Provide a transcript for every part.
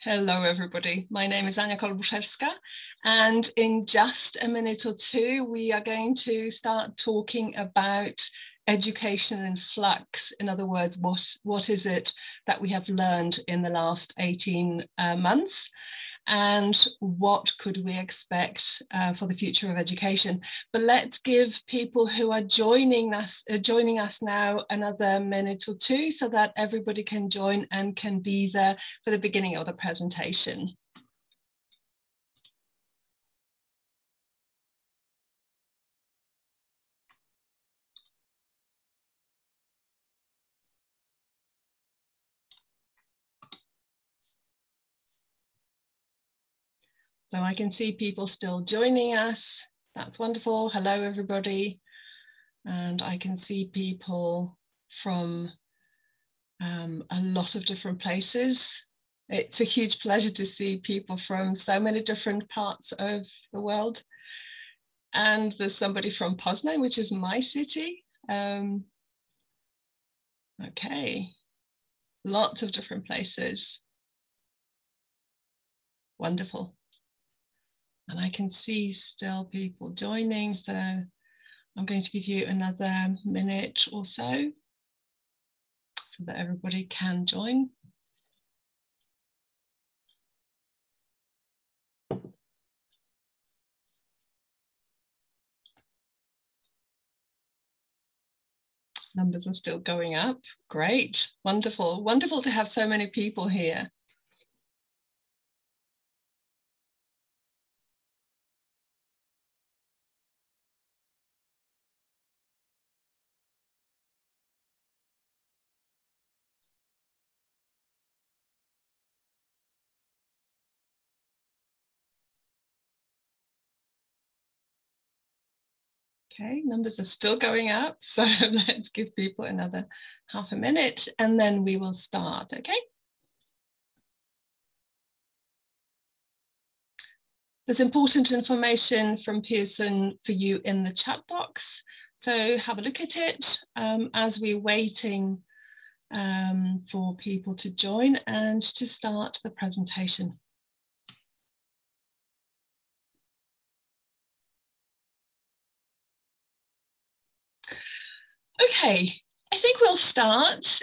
Hello, everybody. My name is Ania Kolbuszewska, and in just a minute or two, we are going to start talking about education in flux. In other words, what is it that we have learned in the last 18 months? And what could we expect for the future of education? But let's give people who are joining us now another minute or two so that everybody can join and can be there for the beginning of the presentation. So I can see people still joining us. That's wonderful. Hello, everybody. And I can see people from a lot of different places. It's a huge pleasure to see people from so many different parts of the world. And there's somebody from Poznan, which is my city. Okay, lots of different places. Wonderful. And I can see still people joining, so I'm going to give you another minute or so that everybody can join. Numbers are still going up. Great, wonderful, wonderful to have so many people here. Okay, numbers are still going up, so let's give people another half a minute and then we will start, okay? There's important information from Pearson for you in the chat box, so have a look at it as we're waiting for people to join and to start the presentation. Okay, I think we'll start. So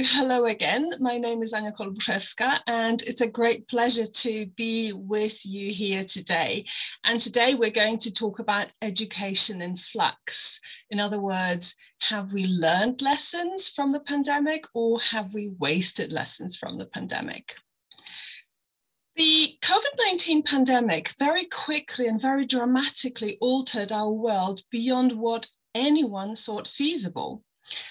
hello again, my name is Ania Kolbuszewska and it's a great pleasure to be with you here today. And today we're going to talk about education in flux. In other words, have we learned lessons from the pandemic or have we wasted lessons from the pandemic? The COVID-19 pandemic very quickly and very dramatically altered our world beyond what anyone thought feasible.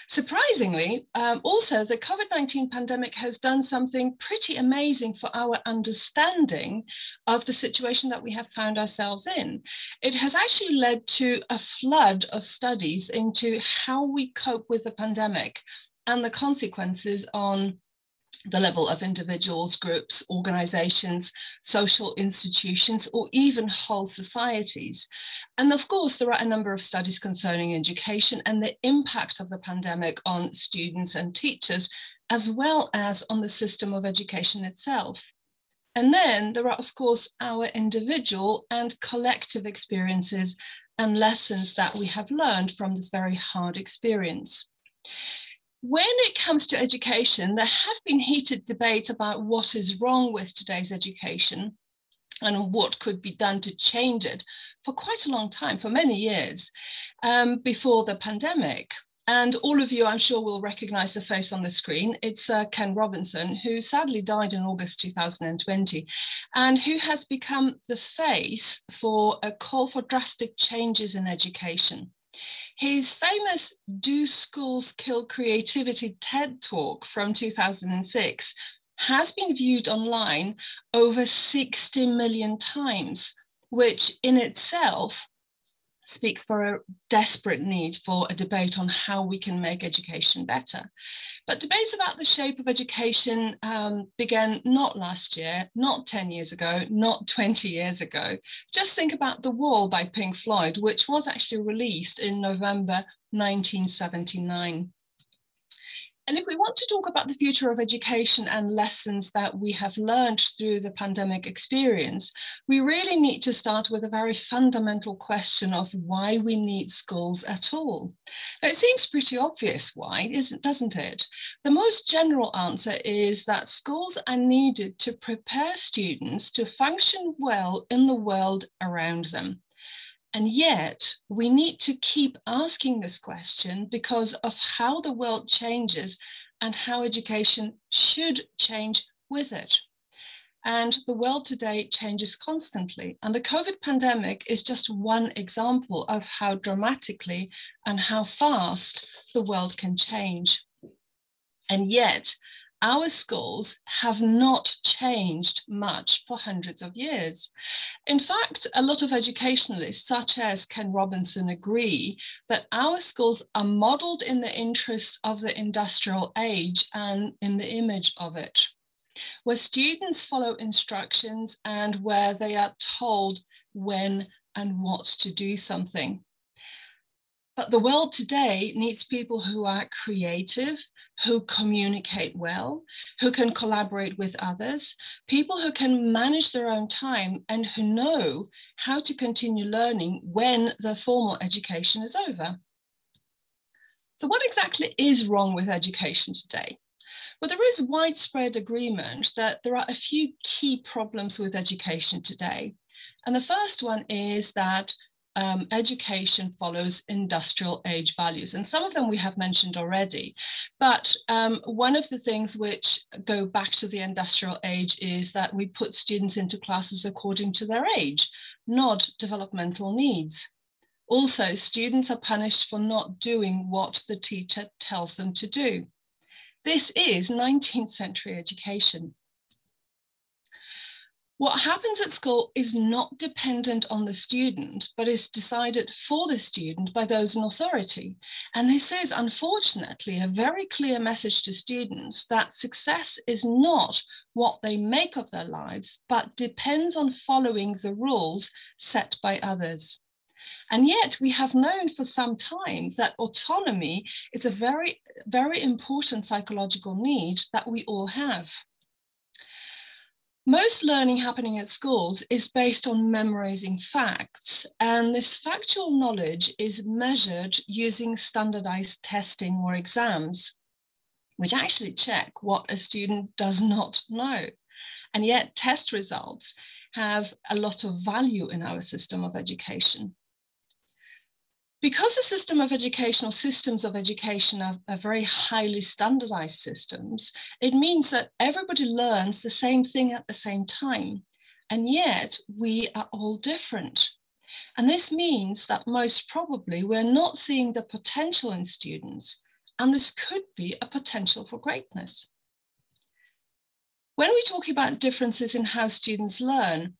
Surprisingly, also the COVID-19 pandemic has done something pretty amazing for our understanding of the situation that we have found ourselves in. It has actually led to a flood of studies into how we cope with the pandemic and the consequences on the level of individuals, groups, organizations, social institutions, or even whole societies. And of course, there are a number of studies concerning education and the impact of the pandemic on students and teachers, as well as on the system of education itself. And then there are, of course, our individual and collective experiences and lessons that we have learned from this very hard experience. When it comes to education, there have been heated debates about what is wrong with today's education and what could be done to change it for quite a long time, for many years, before the pandemic. And all of you, I'm sure, will recognize the face on the screen. It's Ken Robinson, who sadly died in August 2020, and who has become the face for a call for drastic changes in education. His famous Do Schools Kill Creativity TED Talk from 2006 has been viewed online over 60 million times, which in itself speaks for a desperate need for a debate on how we can make education better. But debates about the shape of education began not last year, not 10 years ago, not 20 years ago. Just think about The Wall by Pink Floyd, which was actually released in November 1979. And if we want to talk about the future of education and lessons that we have learned through the pandemic experience, we really need to start with a very fundamental question of why we need schools at all. Now, it seems pretty obvious why, doesn't it? The most general answer is that schools are needed to prepare students to function well in the world around them. And yet we need to keep asking this question because of how the world changes and how education should change with it. And the world today changes constantly. And the COVID pandemic is just one example of how dramatically and how fast the world can change. And yet, our schools have not changed much for hundreds of years. In fact, a lot of educationalists, such as Ken Robinson, agree that our schools are modeled in the interests of the industrial age and in the image of it, where students follow instructions and where they are told when and what to do something. But the world today needs people who are creative, who communicate well, who can collaborate with others, people who can manage their own time and who know how to continue learning when the formal education is over. So what exactly is wrong with education today? Well, there is widespread agreement that there are a few key problems with education today. And the first one is that education follows industrial age values. And some of them we have mentioned already. But one of the things which go back to the industrial age is that we put students into classes according to their age, not developmental needs. Also, students are punished for not doing what the teacher tells them to do. This is 19th century education. What happens at school is not dependent on the student, but is decided for the student by those in authority. And this is, unfortunately, a very clear message to students that success is not what they make of their lives, but depends on following the rules set by others. And yet we have known for some time that autonomy is a very, very important psychological need that we all have. Most learning happening at schools is based on memorizing facts, and this factual knowledge is measured using standardized testing or exams, which actually check what a student does not know. And yet test results have a lot of value in our system of education. Because the system of education or systems of education are very highly standardized systems, it means that everybody learns the same thing at the same time. And yet we are all different. And this means that most probably we're not seeing the potential in students. And this could be a potential for greatness. When we talk about differences in how students learn,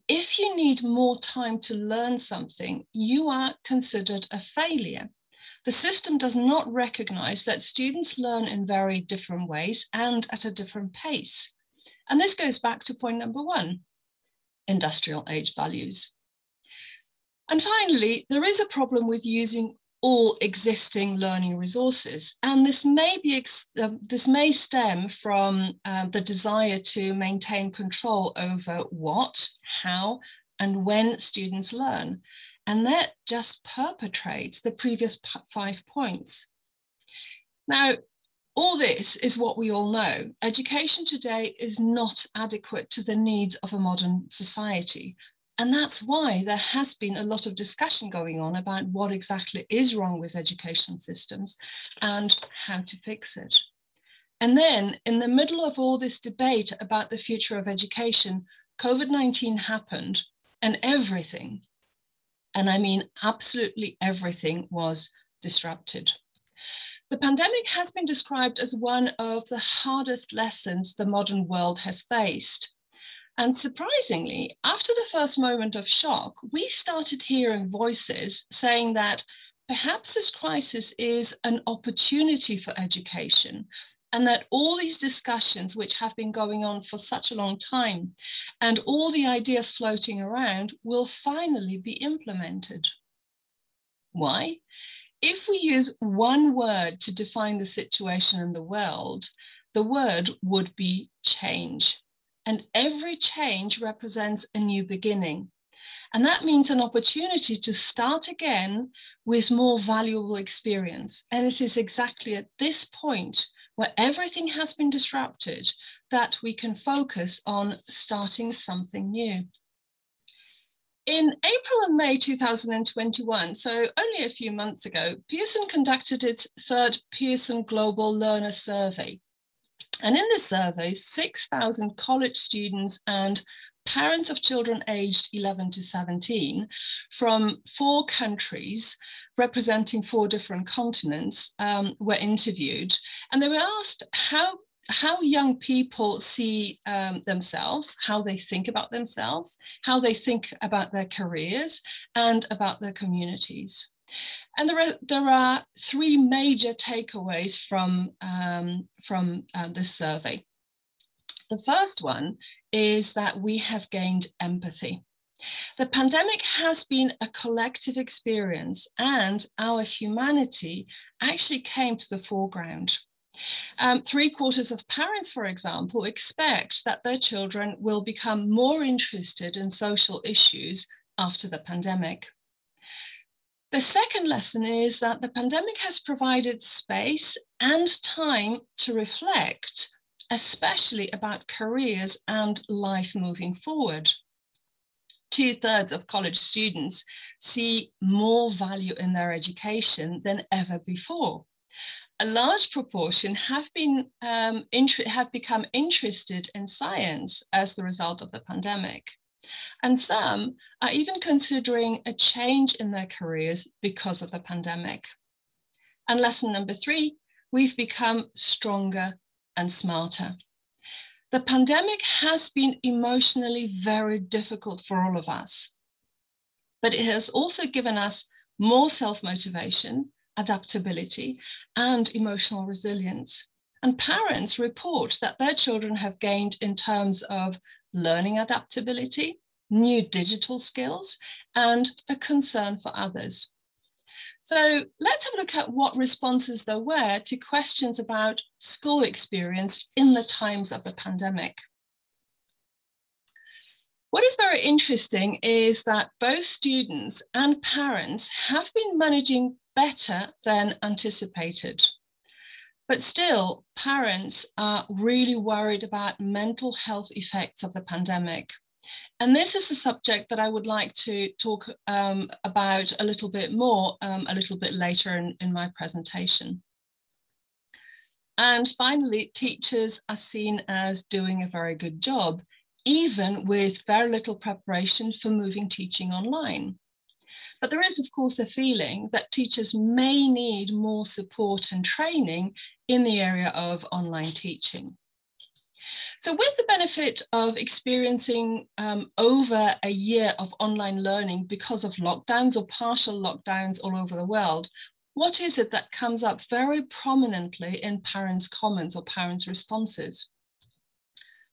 if you need more time to learn something, you are considered a failure. The system does not recognize that students learn in very different ways and at a different pace. And this goes back to point number one, industrial age values. And finally, there is a problem with using all existing learning resources. And this may stem from the desire to maintain control over what, how, and when students learn. And that just perpetrates the previous 5 points. Now, all this is what we all know. Education today is not adequate to the needs of a modern society. And that's why there has been a lot of discussion going on about what exactly is wrong with education systems and how to fix it. And then in the middle of all this debate about the future of education, COVID-19 happened and everything, and I mean absolutely everything, was disrupted. The pandemic has been described as one of the hardest lessons the modern world has faced. And surprisingly, after the first moment of shock, we started hearing voices saying that perhaps this crisis is an opportunity for education, and that all these discussions which have been going on for such a long time and all the ideas floating around will finally be implemented. Why? if we use one word to define the situation in the world, the word would be change. And every change represents a new beginning. And that means an opportunity to start again with more valuable experience. And it is exactly at this point where everything has been disrupted that we can focus on starting something new. In April and May 2021, so only a few months ago, Pearson conducted its third Pearson Global Learner Survey. And in this survey, 6,000 college students and parents of children aged 11 to 17 from 4 countries, representing 4 different continents, were interviewed. And they were asked how young people see themselves, how they think about themselves, how they think about their careers and about their communities. And there are 3 major takeaways from this survey. The first one is that we have gained empathy. The pandemic has been a collective experience, and our humanity actually came to the foreground. 3/4 of parents, for example, expect that their children will become more interested in social issues after the pandemic. The second lesson is that the pandemic has provided space and time to reflect, especially about careers and life moving forward. 2/3 of college students see more value in their education than ever before. A large proportion have become interested in science as the result of the pandemic. And some are even considering a change in their careers because of the pandemic. And lesson number 3, we've become stronger and smarter. The pandemic has been emotionally very difficult for all of us, but it has also given us more self-motivation, adaptability, and emotional resilience. And parents report that their children have gained in terms of learning adaptability, new digital skills, and a concern for others. So let's have a look at what responses there were to questions about school experience in the times of the pandemic. What is very interesting is that both students and parents have been managing better than anticipated. But still, parents are really worried about mental health effects of the pandemic. And this is a subject that I would like to talk about a little bit more a little bit later in my presentation. And finally, teachers are seen as doing a very good job, even with very little preparation for moving teaching online. But there is, of course, a feeling that teachers may need more support and training in the area of online teaching. So with the benefit of experiencing over a year of online learning because of lockdowns or partial lockdowns all over the world, what is it that comes up very prominently in parents' comments or parents' responses?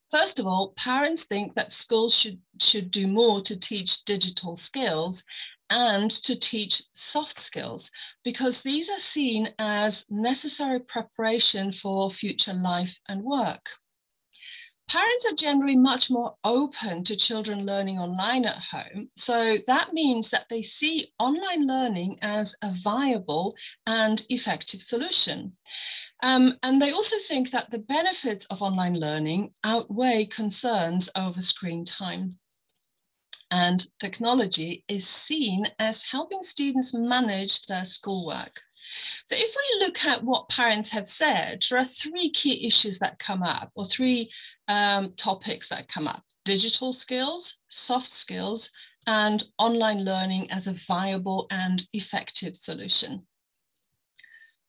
First of all, parents think that schools should do more to teach digital skills and to teach soft skills, because these are seen as necessary preparation for future life and work. Parents are generally much more open to children learning online at home. So that means that they see online learning as a viable and effective solution. And they also think that the benefits of online learning outweigh concerns over screen time. And technology is seen as helping students manage their schoolwork. So if we look at what parents have said, there are 3 key issues that come up, or 3 topics that come up: digital skills, soft skills, and online learning as a viable and effective solution.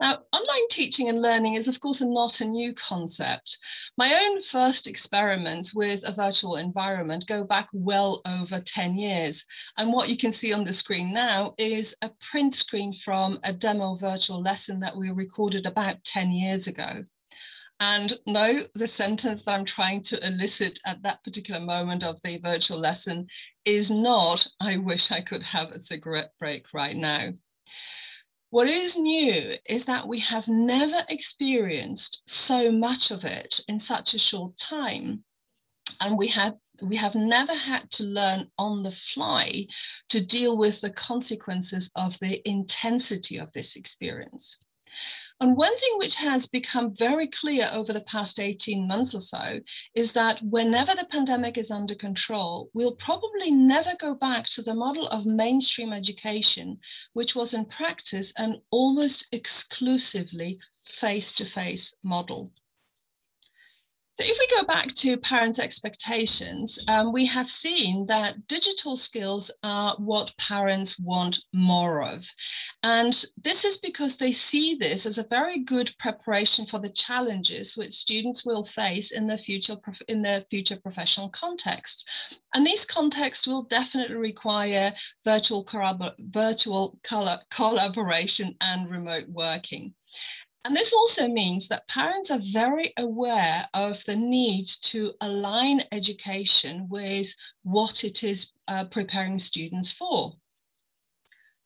Now, online teaching and learning is, of course, not a new concept. My own first experiments with a virtual environment go back well over 10 years. And what you can see on the screen now is a print screen from a demo virtual lesson that we recorded about 10 years ago. And no, the sentence that I'm trying to elicit at that particular moment of the virtual lesson is not, "I wish I could have a cigarette break right now." What is new is that we have never experienced so much of it in such a short time. And we have never had to learn on the fly to deal with the consequences of the intensity of this experience. And one thing which has become very clear over the past 18 months or so is that whenever the pandemic is under control, we'll probably never go back to the model of mainstream education, which was in practice an almost exclusively face-to-face model. So if we go back to parents' expectations, we have seen that digital skills are what parents want more of. And this is because they see this as a very good preparation for the challenges which students will face in their future professional contexts. And these contexts will definitely require virtual collaboration and remote working. And this also means that parents are very aware of the need to align education with what it is preparing students for.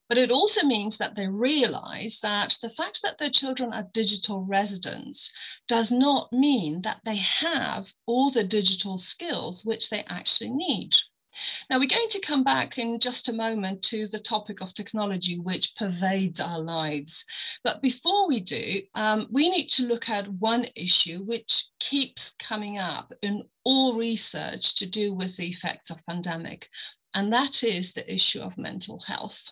But it also means that they realize that the fact that their children are digital residents does not mean that they have all the digital skills which they actually need. Now, we're going to come back in just a moment to the topic of technology, which pervades our lives. But before we do, we need to look at one issue which keeps coming up in all research to do with the effects of pandemic, and that is the issue of mental health.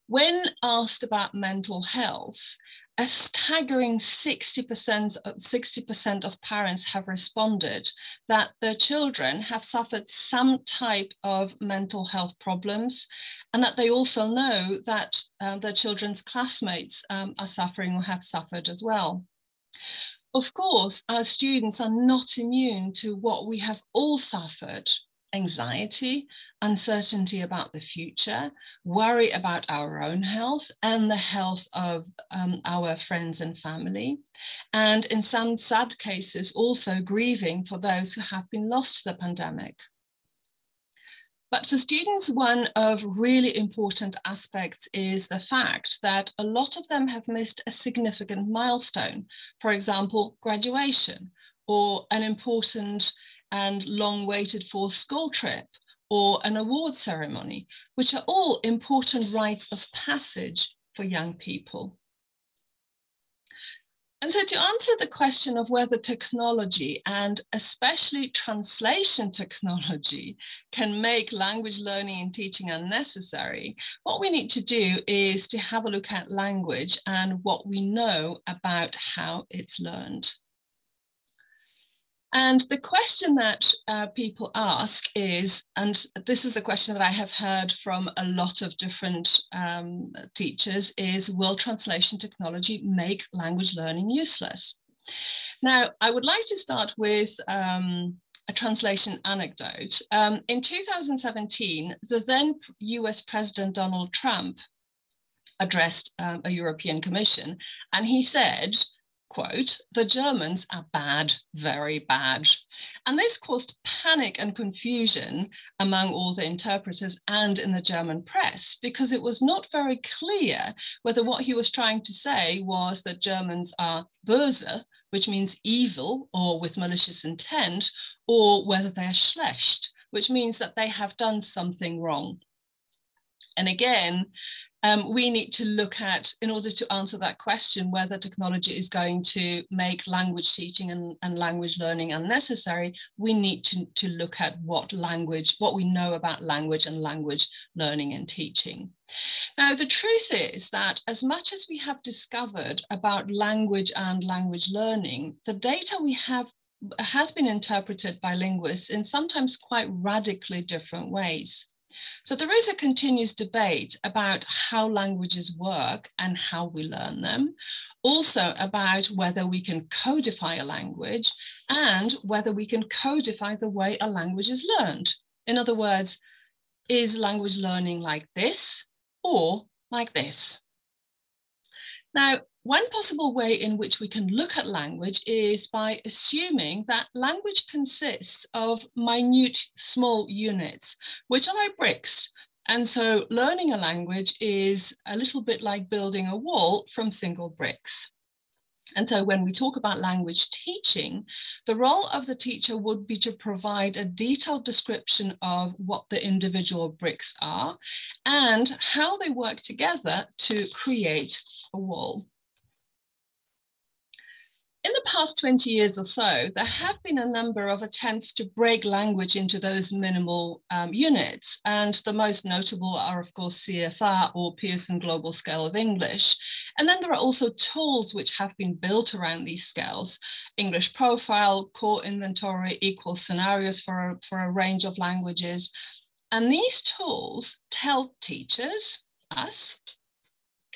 When asked about mental health, a staggering 60% of parents have responded that their children have suffered some type of mental health problems, and that they also know that their children's classmates are suffering or have suffered as well. Of course, our students are not immune to what we have all suffered: anxiety, uncertainty about the future, worry about our own health and the health of our friends and family, and in some sad cases also grieving for those who have been lost to the pandemic. But for students, one of really important aspects is the fact that a lot of them have missed a significant milestone, for example, graduation, or an important and long waited for school trip, or an award ceremony, which are all important rites of passage for young people. And so to answer the question of whether technology, and especially translation technology, can make language learning and teaching unnecessary, what we need to do is to have a look at language and what we know about how it's learned. And the question that people ask is, and this is the question that I have heard from a lot of different teachers, is, will translation technology make language learning useless? Now, I would like to start with a translation anecdote. In 2017, the then US President Donald Trump addressed a European Commission, and he said, quote, "The Germans are bad, very bad." And this caused panic and confusion among all the interpreters and in the German press, because it was not very clear whether what he was trying to say was that Germans are böse, which means evil or with malicious intent, or whether they are schlecht, which means that they have done something wrong. And again, we need to look at, in order to answer that question, whether technology is going to make language teaching and language learning unnecessary, we need to look at what we know about language and language learning and teaching. Now, the truth is that as much as we have discovered about language and language learning, the data we have has been interpreted by linguists in sometimes quite radically different ways. So there is a continuous debate about how languages work and how we learn them, also about whether we can codify a language and whether we can codify the way a language is learned. In other words, is language learning like this or like this? Now, one possible way in which we can look at language is by assuming that language consists of minute, small units, which are like bricks, And so learning a language is a little bit like building a wall from single bricks. And so when we talk about language teaching, the role of the teacher would be to provide a detailed description of what the individual bricks are and how they work together to create a wall. In the past 20 years or so, there have been a number of attempts to break language into those minimal units. And the most notable are, of course, CFR or Pearson Global Scale of English. And then there are also tools which have been built around these scales: English Profile, Core Inventory, Equal Scenarios for a range of languages. And these tools tell teachers, us,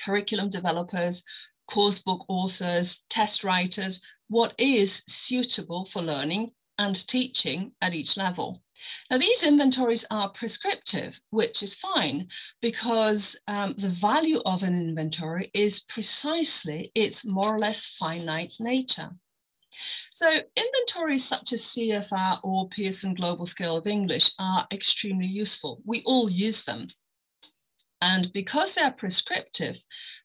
curriculum developers, course book authors, test writers, what is suitable for learning and teaching at each level. Now, these inventories are prescriptive, which is fine because the value of an inventory is precisely its more or less finite nature. So inventories such as CFR or Pearson Global Scale of English are extremely useful. We all use them. And because they're prescriptive,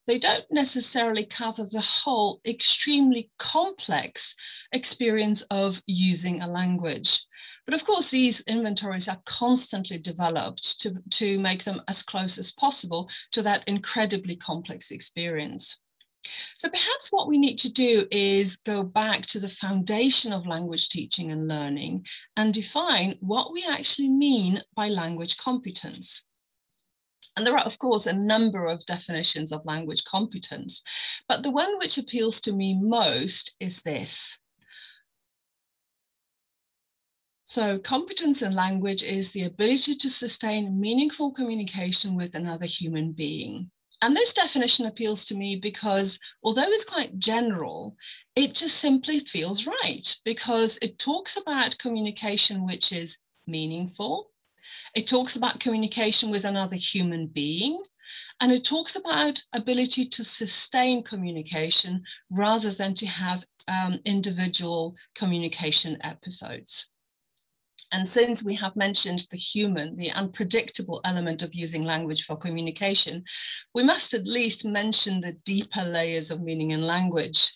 they don't necessarily cover the whole extremely complex experience of using a language. But of course, these inventories are constantly developed to make them as close as possible to that incredibly complex experience. So perhaps what we need to do is go back to the foundation of language teaching and learning and define what we actually mean by language competence. And there are, of course, a number of definitions of language competence, but the one which appeals to me most is this. So competence in language is the ability to sustain meaningful communication with another human being. And this definition appeals to me because, although it's quite general, it just simply feels right because it talks about communication which is meaningful. It talks about communication with another human being, and it talks about ability to sustain communication rather than to have individual communication episodes. And since we have mentioned the human, the unpredictable element of using language for communication, we must at least mention the deeper layers of meaning in language.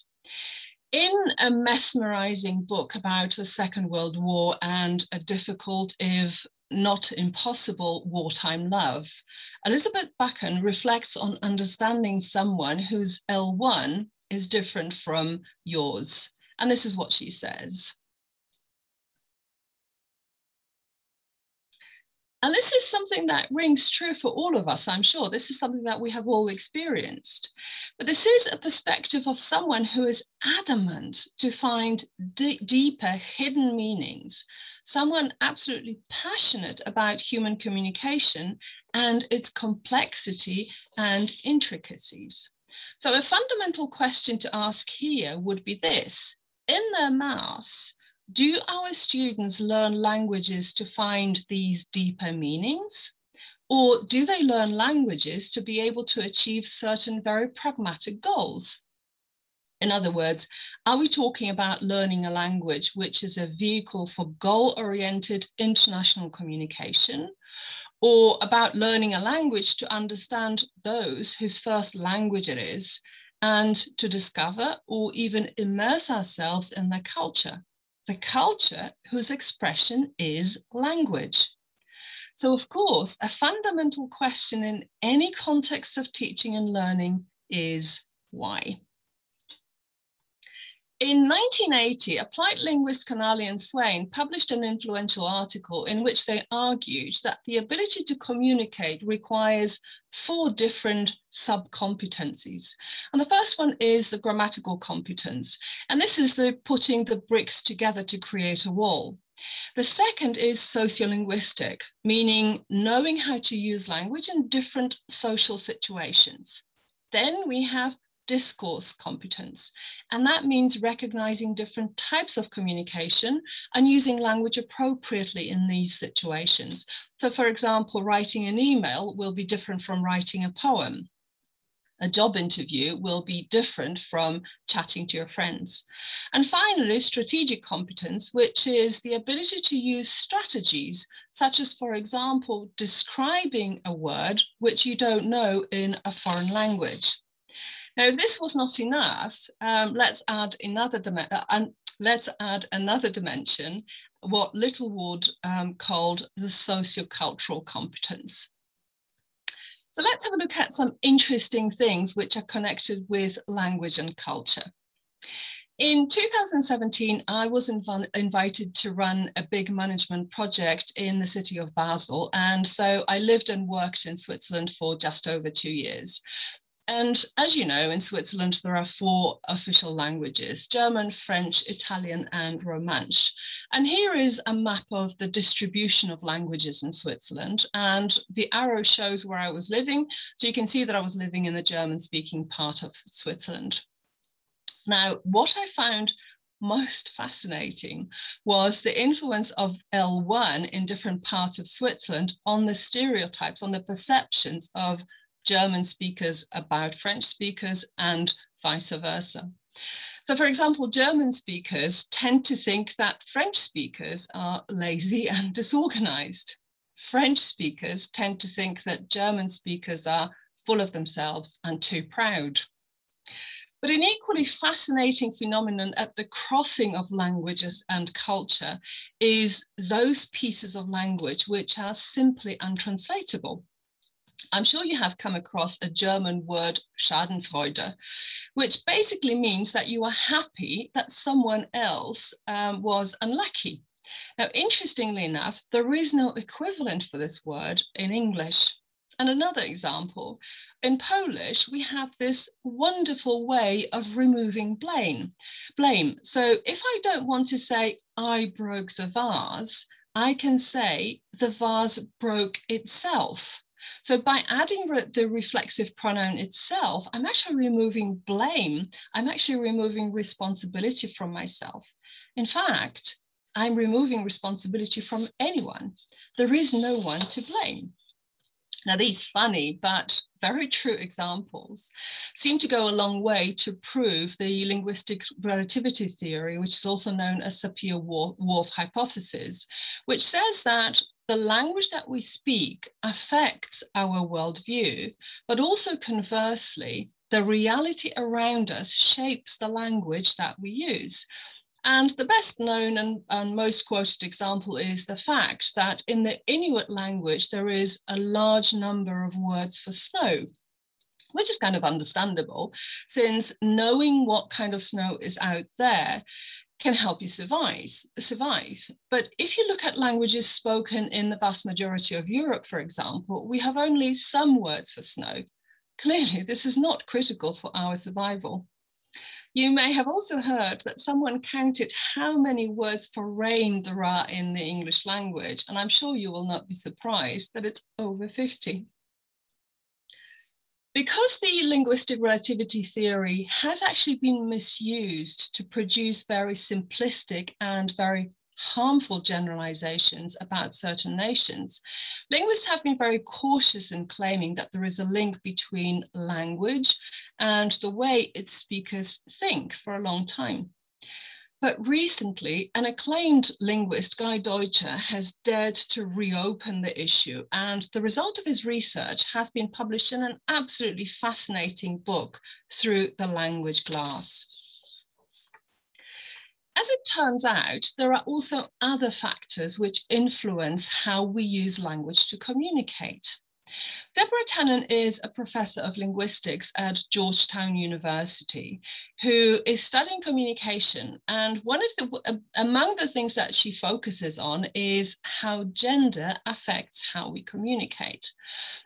In a mesmerizing book about the Second World War and a difficult, if not impossible, wartime love, Elizabeth Buchan reflects on understanding someone whose L1 is different from yours. And this is what she says. And this is something that rings true for all of us, I'm sure. This is something that we have all experienced. But this is a perspective of someone who is adamant to find deeper hidden meanings, someone absolutely passionate about human communication and its complexity and intricacies. So a fundamental question to ask here would be this: in their mass, do our students learn languages to find these deeper meanings? Or do they learn languages to be able to achieve certain very pragmatic goals? In other words, are we talking about learning a language which is a vehicle for goal-oriented international communication, or about learning a language to understand those whose first language it is and to discover or even immerse ourselves in their culture? The culture whose expression is language. So of course, a fundamental question in any context of teaching and learning is why? In 1980, applied linguist Canali and Swain published an influential article in which they argued that the ability to communicate requires 4 different sub-competencies. And the first one is the grammatical competence. And this is the putting the bricks together to create a wall. The second is sociolinguistic, meaning knowing how to use language in different social situations. Then we have discourse competence, and that means recognizing different types of communication and using language appropriately in these situations. So for example, writing an email will be different from writing a poem. A job interview will be different from chatting to your friends. And finally, strategic competence, which is the ability to use strategies, such as, for example, describing a word which you don't know in a foreign language. Now, if this was not enough, let's add another dimension, what Littlewood called the sociocultural competence. So let's have a look at some interesting things which are connected with language and culture. In 2017, I was invited to run a big management project in the city of Basel. And so I lived and worked in Switzerland for just over 2 years. And as you know, in Switzerland, there are 4 official languages: German, French, Italian, and Romansh. And here is a map of the distribution of languages in Switzerland. And the arrow shows where I was living. So you can see that I was living in the German-speaking part of Switzerland. Now, what I found most fascinating was the influence of L1 in different parts of Switzerland on the stereotypes, on the perceptions of German speakers about French speakers and vice versa. So, for example, German speakers tend to think that French speakers are lazy and disorganized. French speakers tend to think that German speakers are full of themselves and too proud. But an equally fascinating phenomenon at the crossing of languages and culture is those pieces of language which are simply untranslatable. I'm sure you have come across a German word, Schadenfreude, which basically means that you are happy that someone else was unlucky. Now, interestingly enough, there is no equivalent for this word in English. And another example, in Polish, we have this wonderful way of removing blame. So if I don't want to say, I broke the vase, I can say, the vase broke itself. So by adding the reflexive pronoun itself, I'm actually removing blame. I'm actually removing responsibility from myself. In fact, I'm removing responsibility from anyone. There is no one to blame. Now, these funny but very true examples seem to go a long way to prove the linguistic relativity theory, which is also known as Sapir-Whorf hypothesis, which says that the language that we speak affects our worldview, but also conversely, the reality around us shapes the language that we use. And the best known and most quoted example is the fact that in the Inuit language, there is a large number of words for snow, which is kind of understandable, since knowing what kind of snow is out there can help you survive. But if you look at languages spoken in the vast majority of Europe, for example, we have only some words for snow. Clearly, this is not critical for our survival. You may have also heard that someone counted how many words for rain there are in the English language, and I'm sure you will not be surprised that it's over 50. Because the linguistic relativity theory has actually been misused to produce very simplistic and very harmful generalizations about certain nations, linguists have been very cautious in claiming that there is a link between language and the way its speakers think for a long time. But recently, an acclaimed linguist, Guy Deutscher, has dared to reopen the issue, and the result of his research has been published in an absolutely fascinating book, Through the Language Glass. As it turns out, there are also other factors which influence how we use language to communicate. Deborah Tannen is a professor of linguistics at Georgetown University who is studying communication. And among the things that she focuses on is how gender affects how we communicate.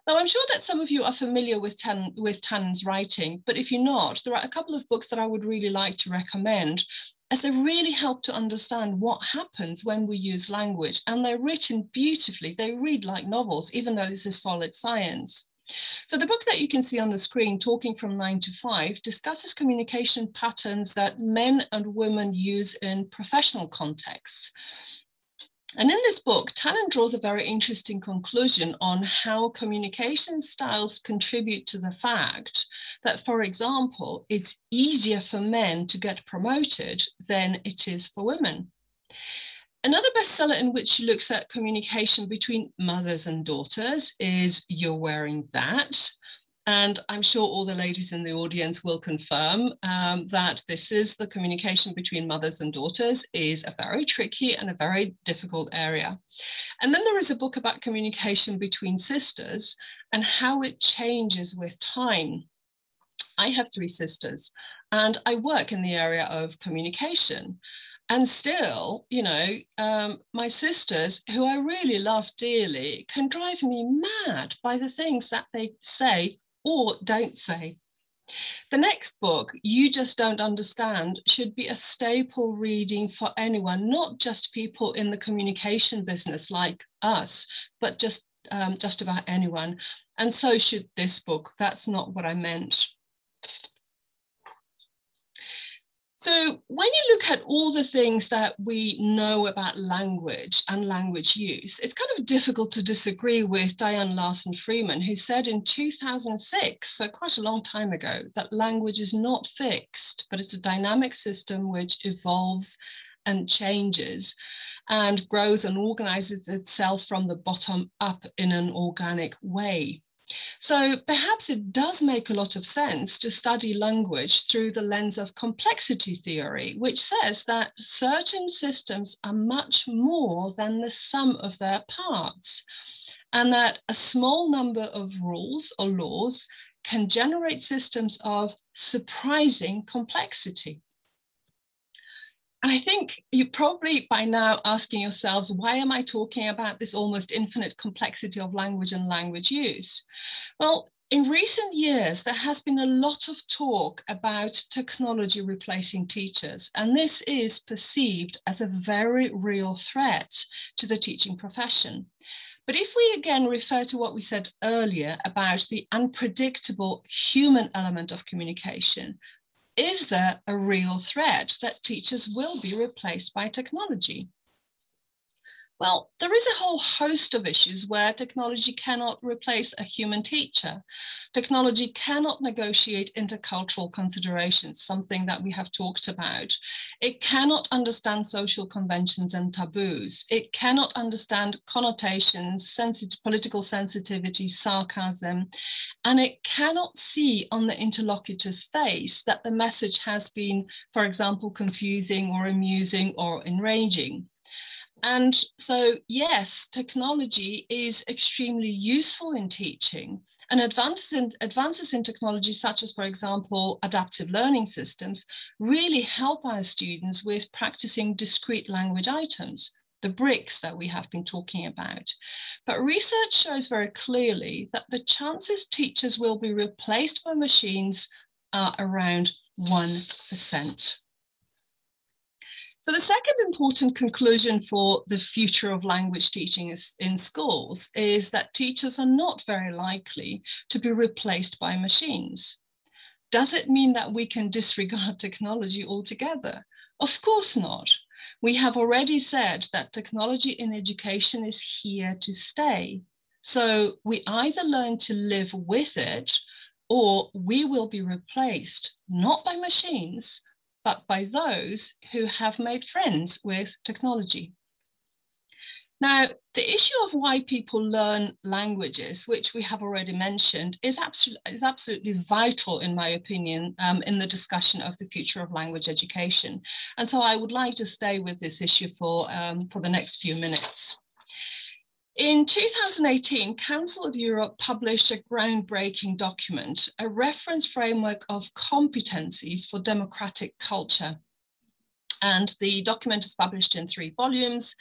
Now, I'm sure that some of you are familiar with Tannen's writing, but if you're not, there are a couple of books that I would really like to recommend, as they really help to understand what happens when we use language. And they're written beautifully. They read like novels, even though this is solid science. So the book that you can see on the screen, Talking from 9 to 5, discusses communication patterns that men and women use in professional contexts. And in this book, Tannen draws a very interesting conclusion on how communication styles contribute to the fact that, for example, it's easier for men to get promoted than it is for women. Another bestseller in which she looks at communication between mothers and daughters is You're Wearing That. And I'm sure all the ladies in the audience will confirm that this is the communication between mothers and daughters is a very tricky and a very difficult area. And then there is a book about communication between sisters and how it changes with time. I have 3 sisters and I work in the area of communication. And still, you know, my sisters, who I really love dearly, can drive me mad by the things that they say or don't say. The next book, You Just Don't Understand, should be a staple reading for anyone, not just people in the communication business like us, but just about anyone. And so should this book. That's not what I meant. So when you look at all the things that we know about language and language use, it's kind of difficult to disagree with Diane Larson Freeman, who said in 2006, so quite a long time ago, that language is not fixed, but it's a dynamic system which evolves and changes and grows and organizes itself from the bottom up in an organic way. So perhaps it does make a lot of sense to study language through the lens of complexity theory, which says that certain systems are much more than the sum of their parts, and that a small number of rules or laws can generate systems of surprising complexity. And I think you're probably by now asking yourselves, why am I talking about this almost infinite complexity of language and language use? Well, in recent years, there has been a lot of talk about technology replacing teachers, and this is perceived as a very real threat to the teaching profession. But if we again refer to what we said earlier about the unpredictable human element of communication, is there a real threat that teachers will be replaced by technology? Well, there is a whole host of issues where technology cannot replace a human teacher. Technology cannot negotiate intercultural considerations, something that we have talked about. It cannot understand social conventions and taboos. It cannot understand connotations, political sensitivity, sarcasm, and it cannot see on the interlocutor's face that the message has been, for example, confusing or amusing or enraging. And so, yes, technology is extremely useful in teaching, and advances in technology, such as, for example, adaptive learning systems, really help our students with practicing discrete language items, the bricks that we have been talking about. But research shows very clearly that the chances teachers will be replaced by machines are around 1%. So the second important conclusion for the future of language teaching in schools is that teachers are not very likely to be replaced by machines. Does it mean that we can disregard technology altogether? Of course not. We have already said that technology in education is here to stay. So we either learn to live with it, or we will be replaced, not by machines, but by those who have made friends with technology. Now, the issue of why people learn languages, which we have already mentioned, is absolutely vital, in my opinion, in the discussion of the future of language education. And so I would like to stay with this issue for the next few minutes. In 2018, Council of Europe published a groundbreaking document, a reference framework of competencies for democratic culture. And the document is published in 3 volumes.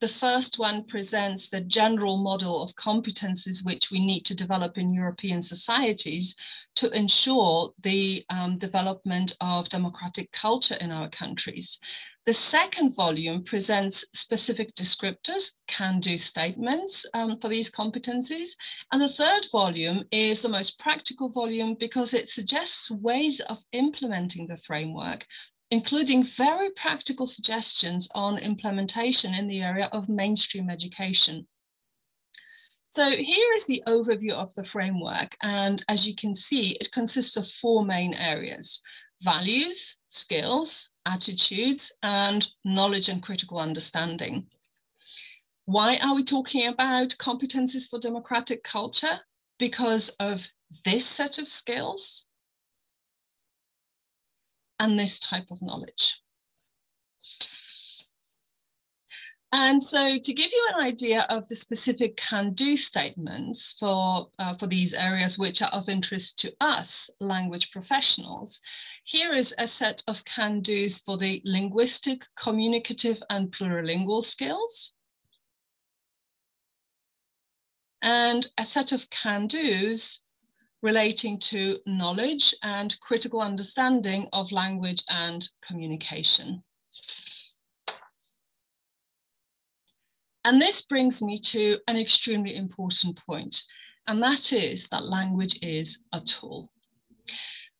The first one presents the general model of competencies which we need to develop in European societies to ensure the development of democratic culture in our countries. The second volume presents specific descriptors, can-do statements for these competencies. And the third volume is the most practical volume because it suggests ways of implementing the framework including very practical suggestions on implementation in the area of mainstream education. So here is the overview of the framework. And as you can see, it consists of 4 main areas: values, skills, attitudes, and knowledge and critical understanding. Why are we talking about competencies for democratic culture? Because of this set of skills and this type of knowledge. And so to give you an idea of the specific can-do statements for these areas which are of interest to us, language professionals, here is a set of can-dos for the linguistic, communicative, and plurilingual skills. And a set of can-dos relating to knowledge and critical understanding of language and communication. And this brings me to an extremely important point, and that is that language is a tool.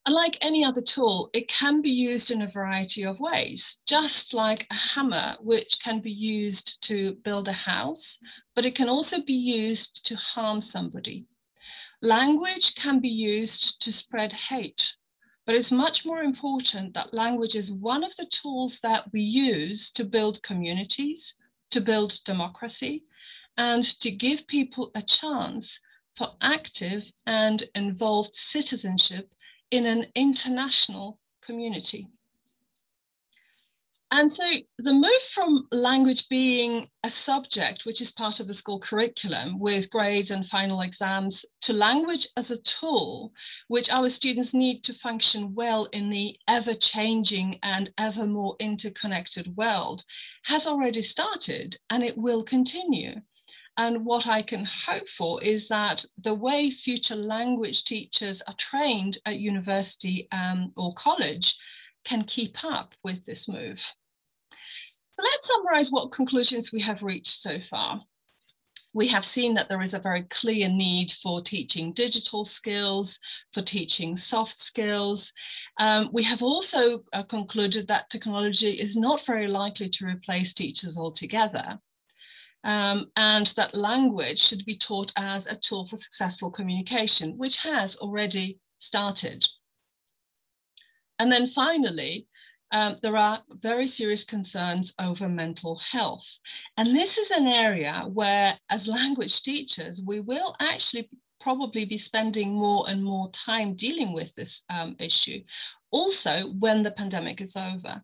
And like any other tool, it can be used in a variety of ways, just like a hammer, which can be used to build a house, but it can also be used to harm somebody. Language can be used to spread hate, but it's much more important that language is one of the tools that we use to build communities, to build democracy, and to give people a chance for active and involved citizenship in an international community. And so the move from language being a subject, which is part of the school curriculum with grades and final exams, to language as a tool, which our students need to function well in the ever-changing and ever more interconnected world, has already started, and it will continue. And what I can hope for is that the way future language teachers are trained at university or college can keep up with this move. So let's summarize what conclusions we have reached so far. We have seen that there is a very clear need for teaching digital skills, for teaching soft skills. We have also concluded that technology is not very likely to replace teachers altogether. And that language should be taught as a tool for successful communication, which has already started. And then finally, there are very serious concerns over mental health. And this is an area where, as language teachers, we will actually probably be spending more and more time dealing with this issue, also when the pandemic is over.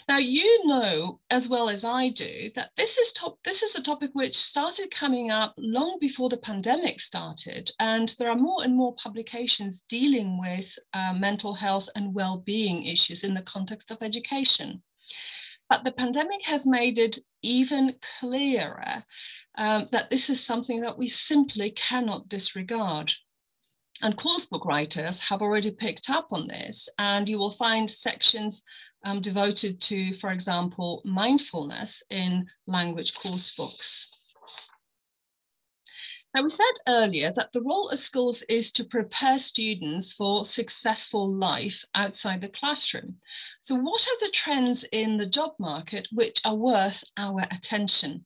Now, you know as well as I do that this is a topic which started coming up long before the pandemic started, and there are more and more publications dealing with mental health and well-being issues in the context of education. But the pandemic has made it even clearer that this is something that we simply cannot disregard. And coursebook writers have already picked up on this, and you will find sections devoted to, for example, mindfulness in language course books. Now, we said earlier that the role of schools is to prepare students for successful life outside the classroom. So what are the trends in the job market which are worth our attention?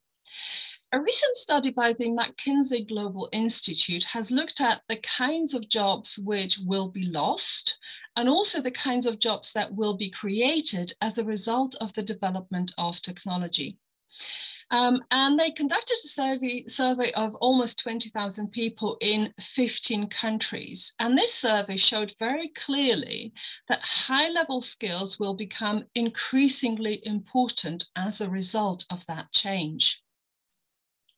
A recent study by the McKinsey Global Institute has looked at the kinds of jobs which will be lost and also the kinds of jobs that will be created as a result of the development of technology. And they conducted a survey of almost 20,000 people in 15 countries. And this survey showed very clearly that high-level skills will become increasingly important as a result of that change.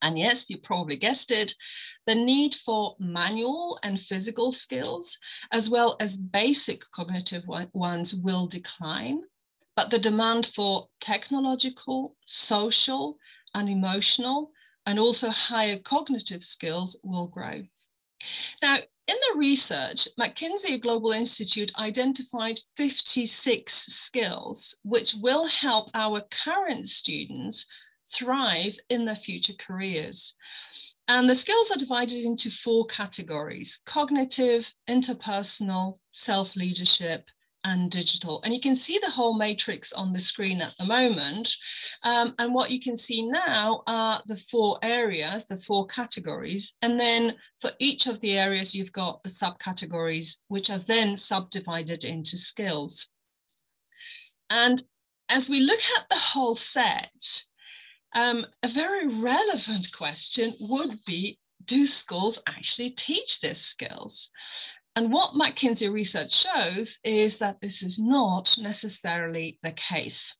And yes, you probably guessed it, the need for manual and physical skills, as well as basic cognitive ones, will decline, but the demand for technological, social, and emotional, and also higher cognitive skills will grow. Now, in the research, McKinsey Global Institute identified 56 skills which will help our current students thrive in their future careers. And the skills are divided into 4 categories: cognitive, interpersonal, self-leadership, and digital. And you can see the whole matrix on the screen at the moment. And what you can see now are the 4 areas, the 4 categories. And then for each of the areas, you've got the subcategories, which are then subdivided into skills. And as we look at the whole set, a very relevant question would be, do schools actually teach these skills? And what McKinsey research shows is that this is not necessarily the case.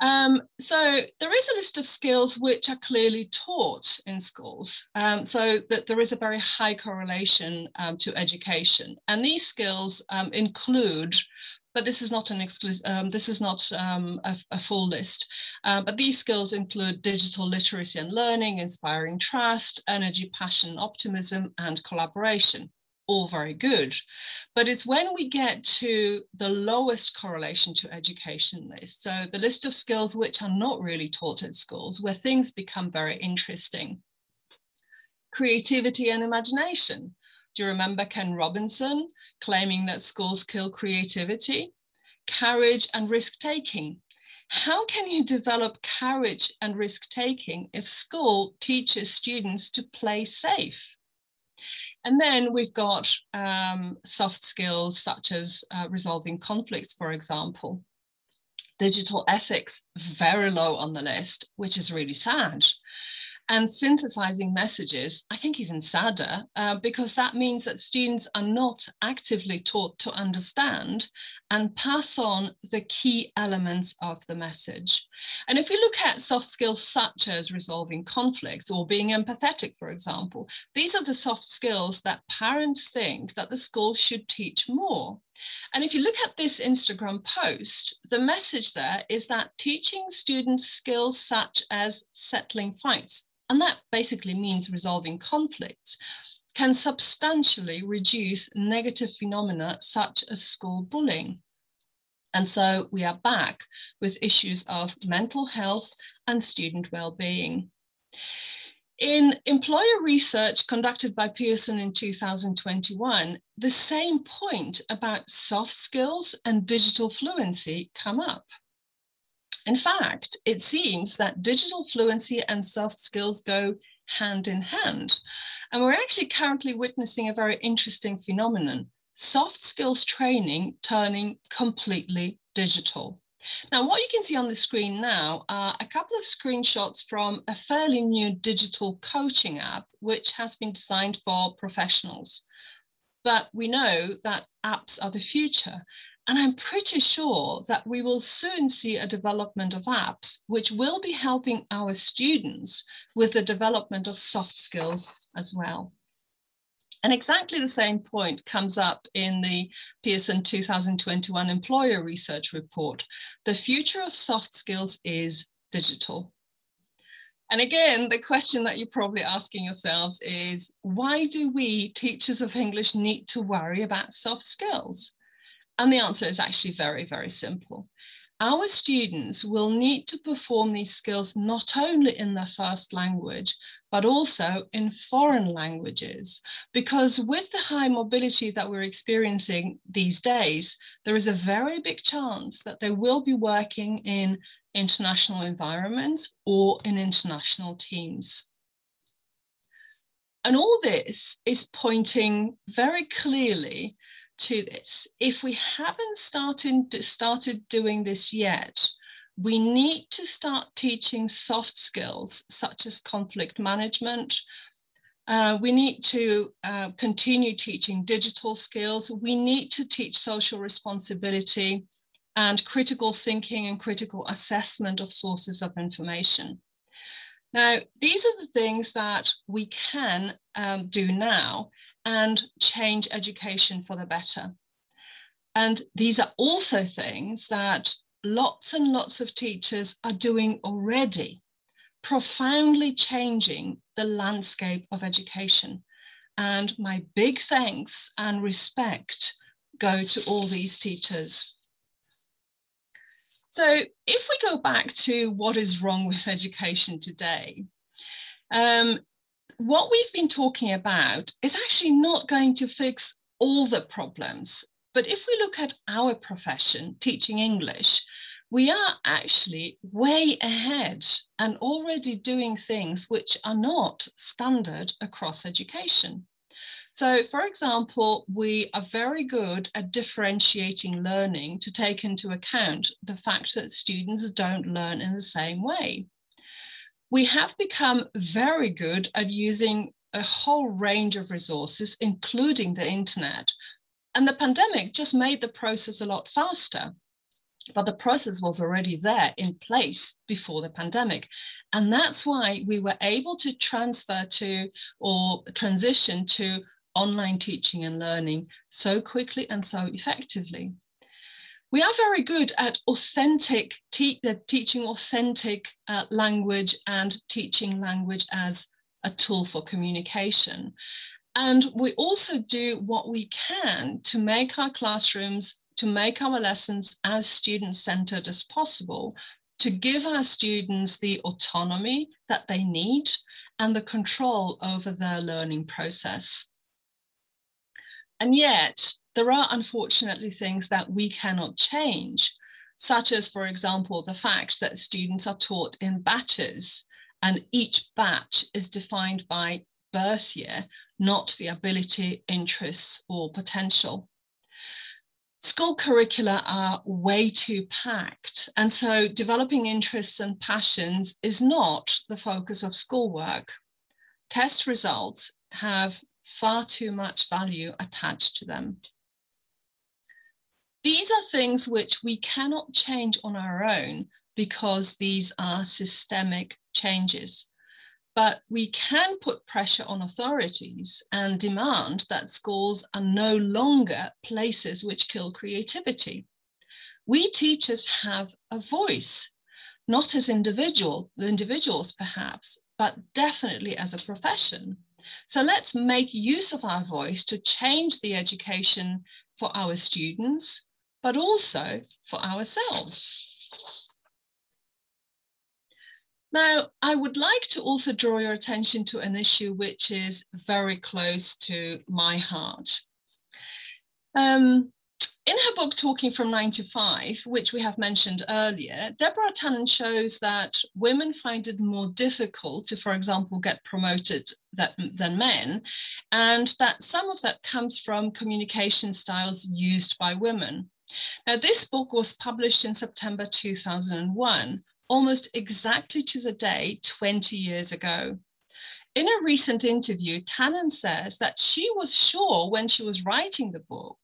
So there is a list of skills which are clearly taught in schools, so that there is a very high correlation to education. And these skills include, but this is not an exclusive, this is not a full list, but these skills include digital literacy and learning, inspiring trust, energy, passion, optimism, and collaboration. All very good. But it's when we get to the lowest correlation to education list, so the list of skills which are not really taught at schools, where things become very interesting. Creativity and imagination. Do you remember Ken Robinson claiming that schools kill creativity? Courage and risk-taking. How can you develop courage and risk-taking if school teaches students to play safe? And then we've got soft skills such as resolving conflicts, for example. Digital ethics, very low on the list, which is really sad. And synthesizing messages, I think even sadder, because that means that students are not actively taught to understand and pass on the key elements of the message. And if we look at soft skills such as resolving conflicts or being empathetic, for example, these are the soft skills that parents think that the school should teach more. And if you look at this Instagram post, the message there is that teaching students skills such as settling fights, and that basically means resolving conflicts, can substantially reduce negative phenomena such as school bullying. And so we are back with issues of mental health and student well-being. In employer research conducted by Pearson in 2021, the same point about soft skills and digital fluency come up. In fact, it seems that digital fluency and soft skills go hand in hand. And we're actually currently witnessing a very interesting phenomenon: soft skills training turning completely digital. Now, what you can see on the screen now are a couple of screenshots from a fairly new digital coaching app, which has been designed for professionals. But we know that apps are the future. And I'm pretty sure that we will soon see a development of apps which will be helping our students with the development of soft skills as well. And exactly the same point comes up in the Pearson 2021 Employer Research Report. The future of soft skills is digital. And again, the question that you're probably asking yourselves is, why do we, teachers of English, need to worry about soft skills? And the answer is actually very, very simple. Our students will need to perform these skills not only in their first language, but also in foreign languages. Because with the high mobility that we're experiencing these days, there is a very big chance that they will be working in international environments or in international teams. And all this is pointing very clearly to this. If we haven't started doing this yet, we need to start teaching soft skills such as conflict management. We need to continue teaching digital skills. We need to teach social responsibility and critical thinking and critical assessment of sources of information. Now, these are the things that we can do now and change education for the better. And these are also things that lots and lots of teachers are doing already, profoundly changing the landscape of education. And my big thanks and respect go to all these teachers. So if we go back to what is wrong with education today, what we've been talking about is actually not going to fix all the problems. But if we look at our profession, teaching English, we are actually way ahead and already doing things which are not standard across education. So, for example, we are very good at differentiating learning to take into account the fact that students don't learn in the same way. We have become very good at using a whole range of resources, including the internet. And the pandemic just made the process a lot faster. But the process was already there in place before the pandemic. And that's why we were able to transfer to or transition to online teaching and learning so quickly and so effectively. We are very good at teaching authentic language and teaching language as a tool for communication. And we also do what we can to make our classrooms, to make our lessons as student-centered as possible, to give our students the autonomy that they need and the control over their learning process. And yet, there are unfortunately things that we cannot change, such as, for example, the fact that students are taught in batches, and each batch is defined by birth year, not the ability, interests, or potential. School curricula are way too packed, and so developing interests and passions is not the focus of schoolwork. Test results have far too much value attached to them. These are things which we cannot change on our own because these are systemic changes. But we can put pressure on authorities and demand that schools are no longer places which kill creativity. We teachers have a voice, not as individuals perhaps, but definitely as a profession. So let's make use of our voice to change the education for our students, but also for ourselves. Now, I would like to also draw your attention to an issue which is very close to my heart. In her book, Talking from 9 to 5, which we have mentioned earlier, Deborah Tannen shows that women find it more difficult to, for example, get promoted than men, and that some of that comes from communication styles used by women. Now, this book was published in September 2001, almost exactly to the day 20 years ago. In a recent interview, Tannen says that she was sure when she was writing the book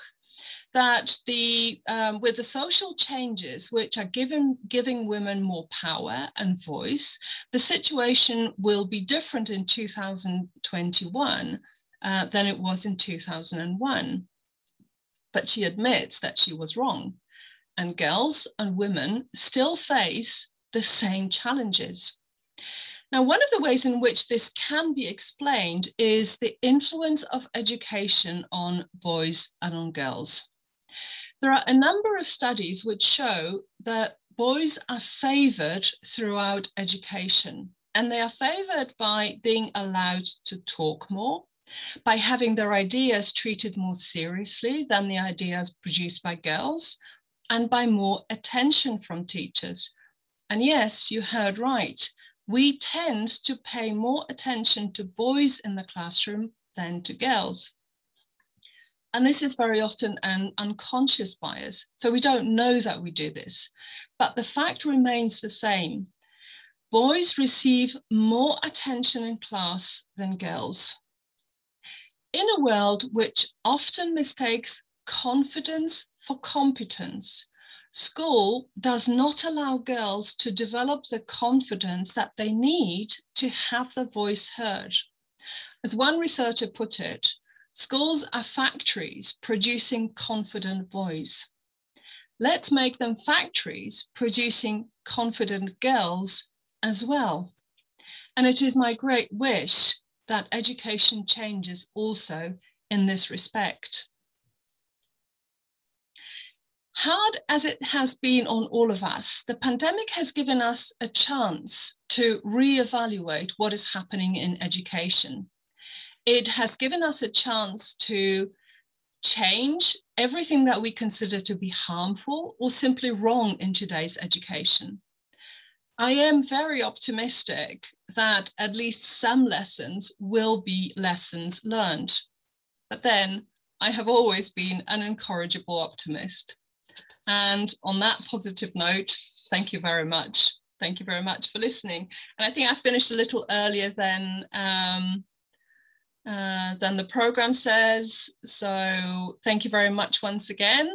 that with the social changes which are giving women more power and voice, the situation will be different in 2021 than it was in 2001. But she admits that she was wrong, and girls and women still face the same challenges. Now, one of the ways in which this can be explained is the influence of education on boys and on girls. There are a number of studies which show that boys are favored throughout education, and they are favored by being allowed to talk more, by having their ideas treated more seriously than the ideas produced by girls, and by more attention from teachers. And yes, you heard right. We tend to pay more attention to boys in the classroom than to girls. And this is very often an unconscious bias. So we don't know that we do this, but the fact remains the same. Boys receive more attention in class than girls. In a world which often mistakes confidence for competence, school does not allow girls to develop the confidence that they need to have their voice heard. As one researcher put it, schools are factories producing confident boys. Let's make them factories producing confident girls as well. And it is my great wish that education changes also in this respect. Hard as it has been on all of us, the pandemic has given us a chance to reevaluate what is happening in education. It has given us a chance to change everything that we consider to be harmful or simply wrong in today's education. I am very optimistic that at least some lessons will be lessons learned. But then I have always been an incorrigible optimist. And on that positive note, thank you very much. Thank you very much for listening. And I think I finished a little earlier than the program says. So thank you very much once again.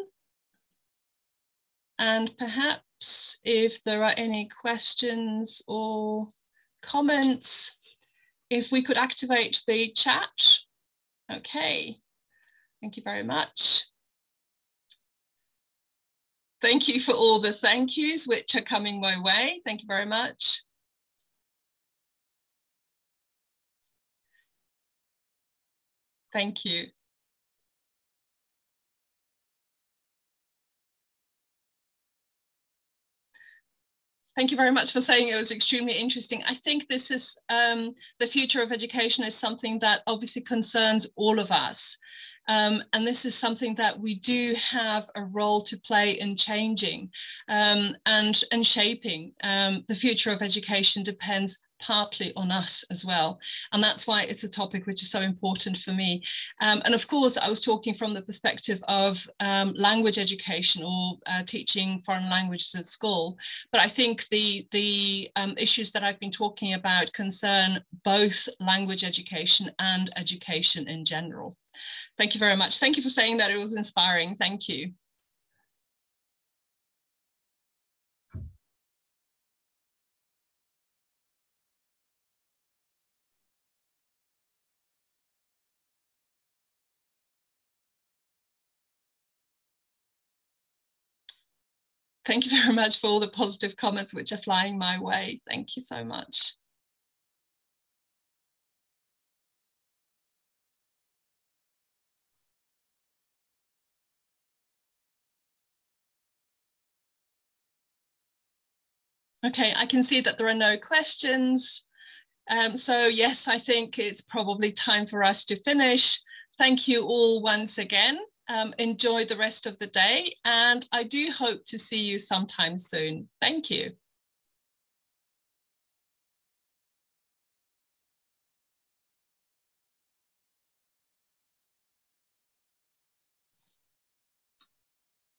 And perhaps if there are any questions or comments, if we could activate the chat. Okay, thank you very much. Thank you for all the thank yous which are coming my way. Thank you very much. Thank you. Thank you very much for saying it was extremely interesting. I think this is the future of education is something that obviously concerns all of us. And this is something that we do have a role to play in changing and shaping. The future of education depends partly on us as well. And that's why it's a topic which is so important for me. And of course, I was talking from the perspective of language education or teaching foreign languages at school. But I think the issues that I've been talking about concern both language education and education in general. Thank you very much. Thank you for saying that. It was inspiring. Thank you. Thank you very much for all the positive comments which are flying my way. Thank you so much. Okay, I can see that there are no questions. So yes, I think it's probably time for us to finish. Thank you all once again. Enjoy the rest of the day, and I do hope to see you sometime soon. Thank you.